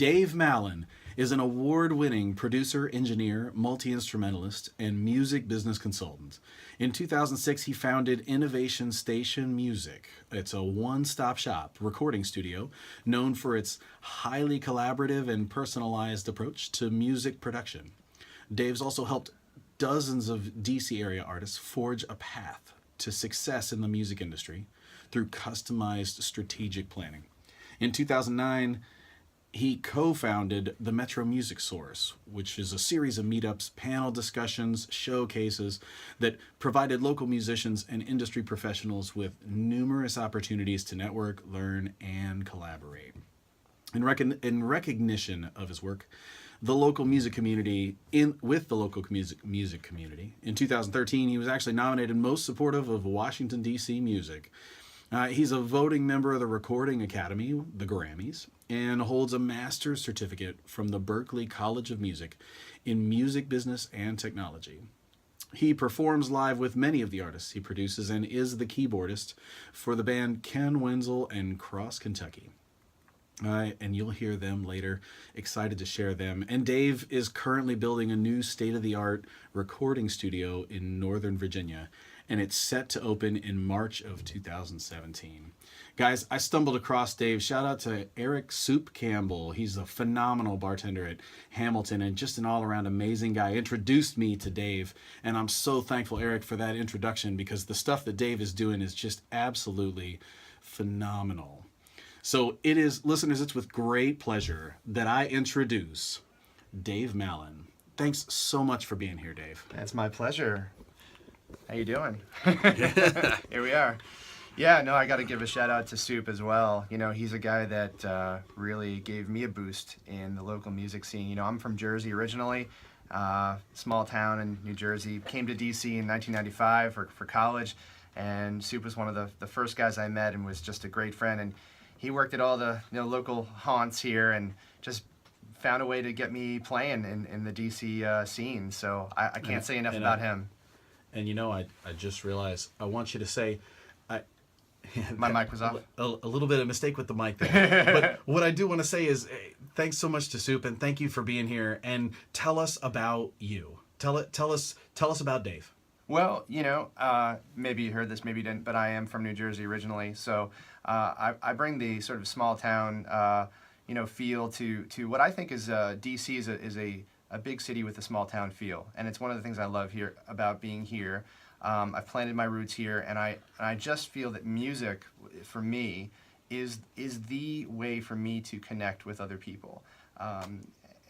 Dave Mallen is an award-winning producer, engineer, multi-instrumentalist, and music business consultant. In 2006, he founded Innovation Station Music. It's a one-stop shop recording studio known for its highly collaborative and personalized approach to music production. Dave's also helped dozens of DC area artists forge a path to success in the music industry through customized strategic planning. In 2009, he co-founded the Metro Music Source, which is a series of meetups, panel discussions, showcases that provided local musicians and industry professionals with numerous opportunities to network, learn, and collaborate. In recognition of his work, the local music community with the local music community. In 2013, he was actually nominated Most Supportive of Washington, D.C. Music. He's a voting member of the Recording Academy, the Grammys, and holds a master's certificate from the Berklee College of Music in Music Business and Technology. He performs live with many of the artists he produces and is the keyboardist for the band Ken Wenzel and Cross Kentucky. And you'll hear them later. Excited to share them. And Dave is currently building a new state-of-the-art recording studio in Northern Virginia, and it's set to open in March of 2017. Guys, I stumbled across Dave. Shout out to Eric Soup Campbell. He's a phenomenal bartender at Hamilton and just an all-around amazing guy. Introduced me to Dave, and I'm so thankful, Eric, for that introduction, because the stuff that Dave is doing is just absolutely phenomenal. So it is, listeners, it's with great pleasure that I introduce Dave Mallen. Thanks so much for being here, Dave. It's my pleasure. How you doing? Here we are. Yeah, no, I got to give a shout out to Soup as well. You know, he's a guy that really gave me a boost in the local music scene. You know, I'm from Jersey originally, small town in New Jersey. Came to DC in 1995 for college, and Soup was one of the first guys I met and was just a great friend. And he worked at all the local haunts here and just found a way to get me playing in the DC scene. So I can't say enough about him. And you know, I just realized I want you to say, my mic was off. A little bit of mistake with the mic there. But what I do want to say is, thanks so much to Soup, and thank you for being here. And tell us about you. Tell us about Dave. Well, you know, maybe you heard this, maybe you didn't, but I am from New Jersey originally. So I bring the sort of small town, feel to what I think is DC is a big city with a small town feel, and it's one of the things I love here about being here. I've planted my roots here, and I just feel that music, for me, is the way for me to connect with other people.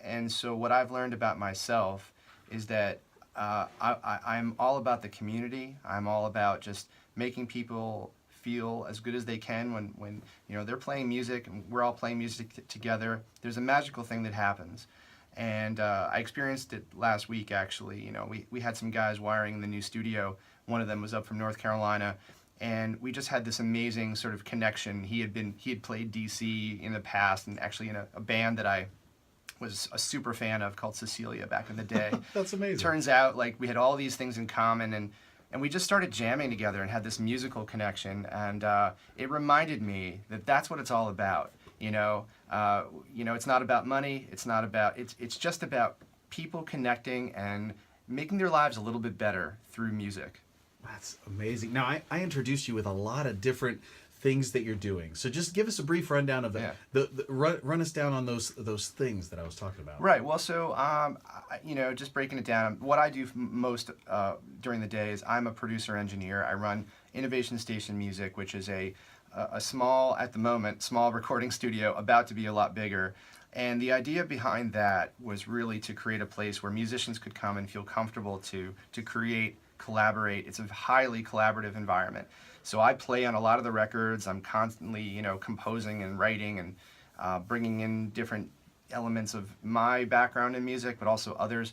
And so what I've learned about myself is that I'm all about the community. I'm all about just making people feel as good as they can when they're playing music and we're all playing music together. There's a magical thing that happens. And I experienced it last week, actually. You know, we had some guys wiring the new studio. One of them was up from North Carolina, and we just had this amazing sort of connection. He had played DC in the past, and actually in a band that I was a super fan of called Cecilia back in the day. That's amazing. Turns out, like, we had all these things in common, and we just started jamming together and had this musical connection, and it reminded me that that's what it's all about. It's not about money. It's just about people connecting and making their lives a little bit better through music. That's amazing. Now, I introduced you with a lot of different things that you're doing. So just give us a brief rundown of run us down on those things that I was talking about. Right. Well, so just breaking it down, what I do most during the day is I'm a producer engineer. I run Innovation Station Music, which is a small, at the moment, small recording studio, about to be a lot bigger. And the idea behind that was really to create a place where musicians could come and feel comfortable to create, collaborate. It's a highly collaborative environment. So I play on a lot of the records. I'm constantly, composing and writing and bringing in different elements of my background in music, but also others.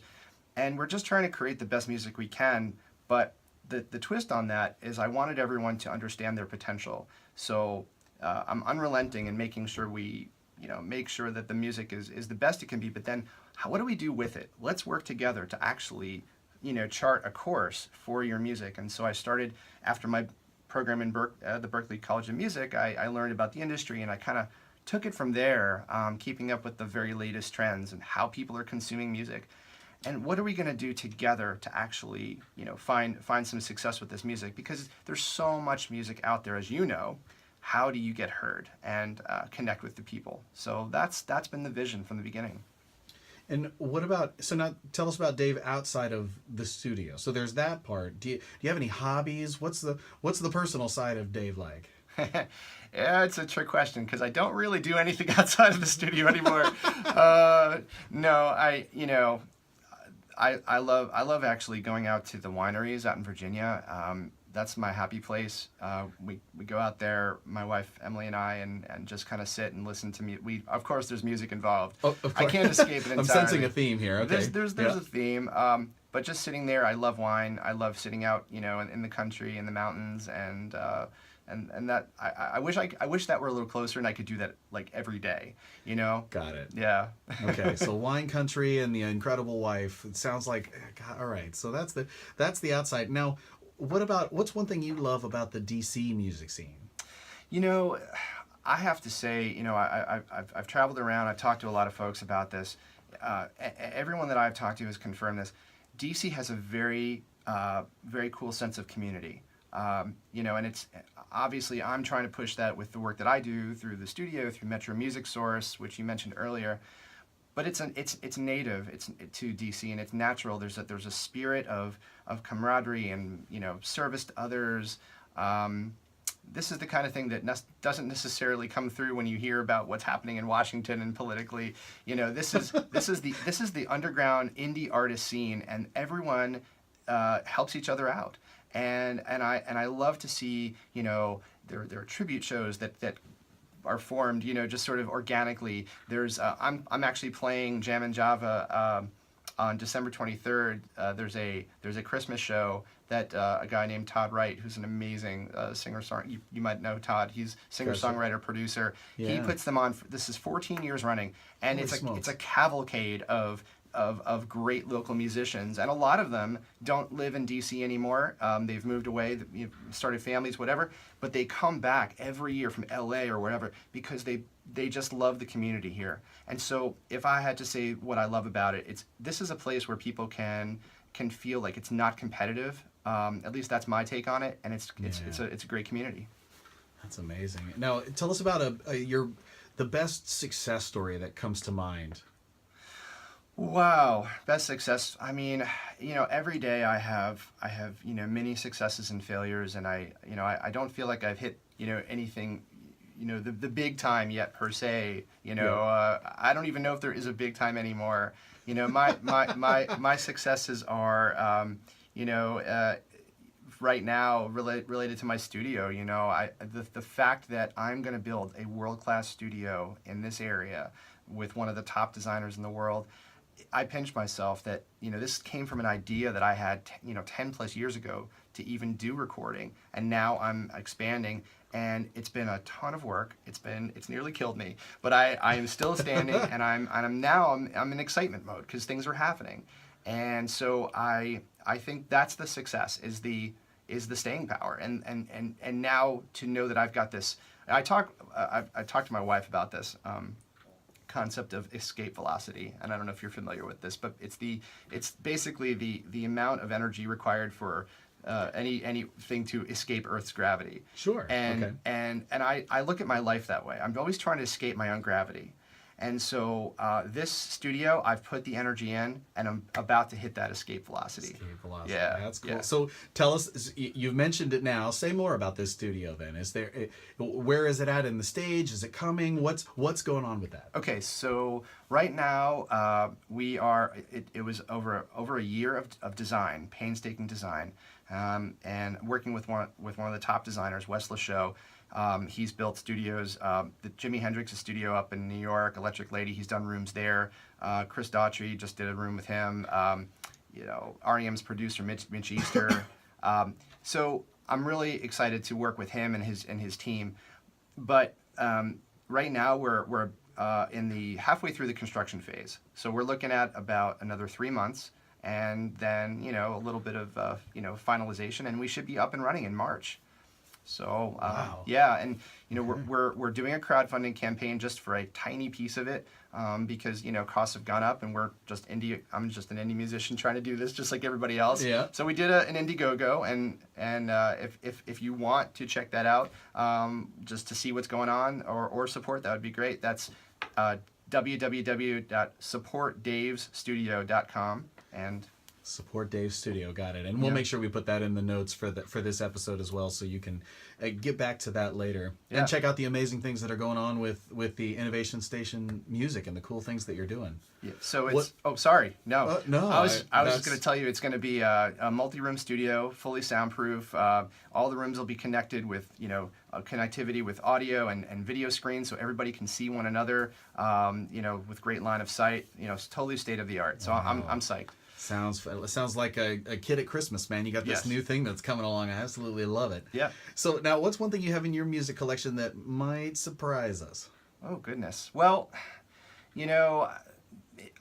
And we're just trying to create the best music we can, but the twist on that is I wanted everyone to understand their potential. So I'm unrelenting in making sure we, make sure that the music is the best it can be, but then what do we do with it? Let's work together to actually, chart a course for your music. And so I started, after my program in the Berklee College of Music, I learned about the industry, and I kind of took it from there, keeping up with the very latest trends and how people are consuming music. And what are we going to do together to actually, find some success with this music? Because there's so much music out there, as you know. How do you get heard and connect with the people? So that's been the vision from the beginning. And what about, so now tell us about Dave outside of the studio. So there's that part. Do you have any hobbies? What's the personal side of Dave like? Yeah, it's a trick question because I don't really do anything outside of the studio anymore. No, I love actually going out to the wineries out in Virginia. That's my happy place. We go out there, my wife Emily and I, and just kind of sit and listen to music. Of course, there's music involved. Oh, of course. I can't escape it entirely. I'm sensing a theme here. Okay. There's a theme. But just sitting there, I love wine. I love sitting out, in the country, in the mountains, and that I wish that were a little closer and I could do that like every day. Got it. Yeah. Okay, so wine country and the incredible wife. It sounds like, God, all right. So that's the outside. Now, what's one thing you love about the DC music scene? I have to say, I've traveled around. I've talked to a lot of folks about this. Everyone that I've talked to has confirmed this. DC has a very, very cool sense of community. And it's obviously I'm trying to push that with the work that I do through the studio, through Metro Music Source, which you mentioned earlier. But it's native to DC, and it's natural. There's a spirit of camaraderie and service to others. This is the kind of thing that doesn't necessarily come through when you hear about what's happening in Washington and politically. This is the underground indie artist scene, and everyone helps each other out. And I love to see there are tribute shows that are formed just sort of organically. There's I'm actually playing Jam and Java on December 23rd. There's a Christmas show that a guy named Todd Wright, who's an amazing singer-songwriter. You might know Todd. He's singer-songwriter, producer. Yeah. He puts them on. This is 14 years running, and it's a cavalcade of great local musicians, and a lot of them don't live in DC anymore. They've moved away, started families, whatever, but they come back every year from LA or whatever because they just love the community here. And so if I had to say what I love about it, this is a place where people can feel like it's not competitive. At least that's my take on it, and it's a great community. That's amazing. Now tell us about the best success story that comes to mind. Wow, best success. I mean, every day I have many successes and failures, and I don't feel like I've hit anything the big time yet per se. I don't even know if there is a big time anymore. My successes are right now related to my studio. The fact that I'm going to build a world-class studio in this area with one of the top designers in the world. I pinched myself that this came from an idea that I had 10 plus years ago to even do recording, and now I'm expanding, and it's been a ton of work. It's nearly killed me, but I am still standing, and I'm in excitement mode because things are happening, and so I think that's the success is the staying power, and now to know that I've got this. I talked to my wife about this. Concept of escape velocity, and I don't know if you're familiar with this, but it's basically the amount of energy required for anything to escape Earth's gravity. Sure. And I look at my life that way. I'm always trying to escape my own gravity. And so this studio, I've put the energy in, and I'm about to hit that escape velocity. Escape velocity. Yeah, that's cool. Yeah. So tell us, you've mentioned it now. Say more about this studio then. Where is it at in the stage? Is it coming? What's going on with that? Okay, so right now we are. It was over a year of design, painstaking design, and working with one of the top designers, Wes Lachaud. He's built studios, the Jimi Hendrix's studio up in New York, Electric Lady, he's done rooms there. Chris Daughtry just did a room with him. REM's producer, Mitch Easter. So I'm really excited to work with him and his team. But right now we're in the halfway through the construction phase. So we're looking at about another 3 months, and then a little bit of finalization, and we should be up and running in March. So Wow. yeah, and Okay. we're doing a crowdfunding campaign just for a tiny piece of it, because costs have gone up, and we're just indie. I'm just an indie musician trying to do this just like everybody else. Yeah. So we did an Indiegogo, and if you want to check that out, just to see what's going on or support, that would be great. That's www.supportdavesstudio.com. And Support Dave's Studio, got it. And we'll Yeah. make sure we put that in the notes for this episode as well, so you can get back to that later. Yeah. And check out the amazing things that are going on with the Innovation Station music and the cool things that you're doing. Yeah, so it's. What- Oh, sorry. No. No, I was just that's- going to tell you it's going to be a multi-room studio, fully soundproof. All the rooms will be connected with connectivity with audio and video screens, so everybody can see one another. With great line of sight. It's totally state of the art. So I'm psyched. Sounds like a kid at Christmas, man. You got this Yes. new thing that's coming along. I absolutely love it. Yeah. So now, what's one thing you have in your music collection that might surprise us? Oh goodness. Well,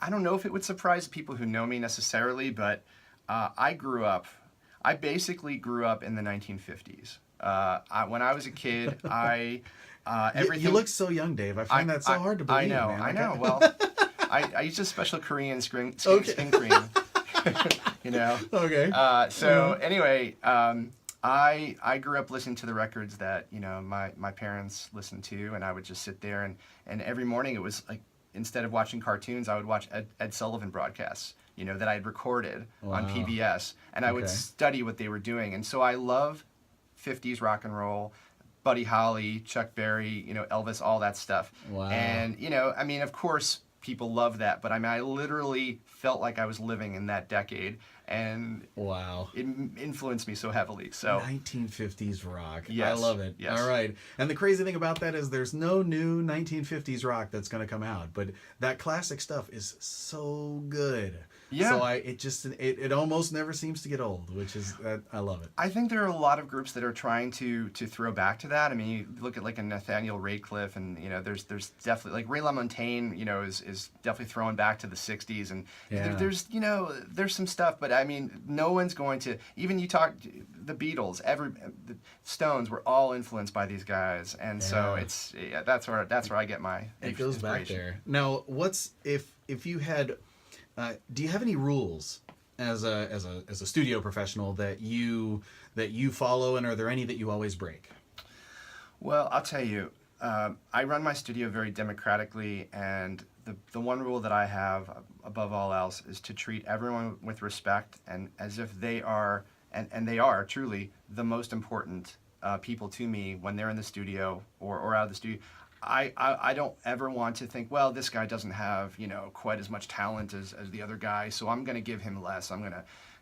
I don't know if it would surprise people who know me necessarily, but I basically grew up in the 1950s. When I was a kid, everything. You look so young, Dave. I find that so hard to believe. I know, man. I Like, know. Well, I use a special Korean skin cream. Okay. Anyway, I grew up listening to the records that my parents listened to, and I would just sit there and every morning it was like, instead of watching cartoons, I would watch Ed Sullivan broadcasts, that I had recorded on Wow. PBS, and I would Okay. study what they were doing. And so I love 50s rock and roll, Buddy Holly, Chuck Berry, Elvis, all that stuff. Wow. And, of course, people love that, but I literally felt like I was living in that decade, and Wow. it influenced me so heavily. So 1950s rock. I Yes, love it. yes. All right. And the crazy thing about that is there's no new 1950s rock that's going to come out, but that classic stuff is so good. Yeah. So it almost never seems to get old, which is I love it. I think there are a lot of groups that are trying to throw back to that. I mean, you look at like a Nathaniel Ratcliffe, and there's definitely like Ray LaMontagne, is definitely throwing back to the '60s, and Yeah. there's some stuff, but I mean, no one's going to. Even you talk the Beatles, the Stones were all influenced by these guys, and so that's where I get my It goes back inspiration. there. Now, what's if you had do you have any rules as a studio professional that you follow, and are there any that you always break? Well, I'll tell you, I run my studio very democratically, and the one rule that I have above all else is to treat everyone with respect and as if they are, and they are truly the most important people to me when they're in the studio or out of the studio. I don't ever want to think, well, this guy doesn't have, quite as much talent as the other guy, so I'm going to give him less.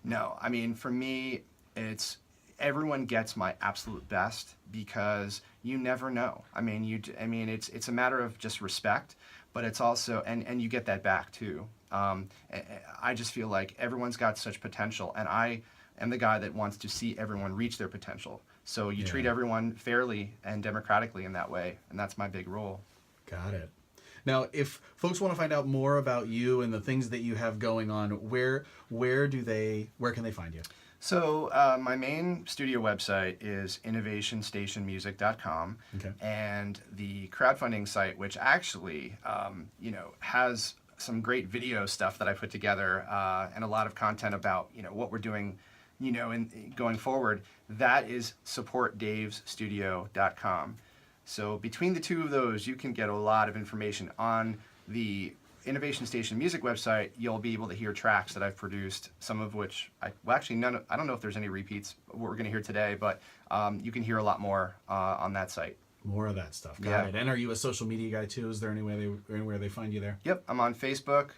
No. I mean, for me, it's everyone gets my absolute best, because you never know. I mean, it's a matter of just respect, but it's also, and you get that back too. I just feel like everyone's got such potential, and I am the guy that wants to see everyone reach their potential. So you treat everyone fairly and democratically in that way, and that's my big rule. Got it. Now, if folks want to find out more about you and the things that you have going on, where can they find you? So my main studio website is innovationstationmusic.com, Okay. and the crowdfunding site, which actually has some great video stuff that I put together, and a lot of content about what we're doing, in going forward. That is supportdavesstudio.com. So between the two of those, you can get a lot of information. On the Innovation Station Music website, you'll be able to hear tracks that I've produced, some of which I don't know if there's any repeats what we're going to hear today, but you can hear a lot more on that site. More of that stuff. Got Yeah. it. And are you a social media guy too? Is there anywhere they find you there? Yep, I'm on Facebook,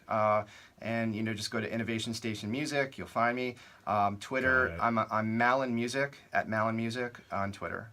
and just go to Innovation Station Music. You'll find me. Twitter, Got it. I'm Mallen Music at Mallen Music on Twitter.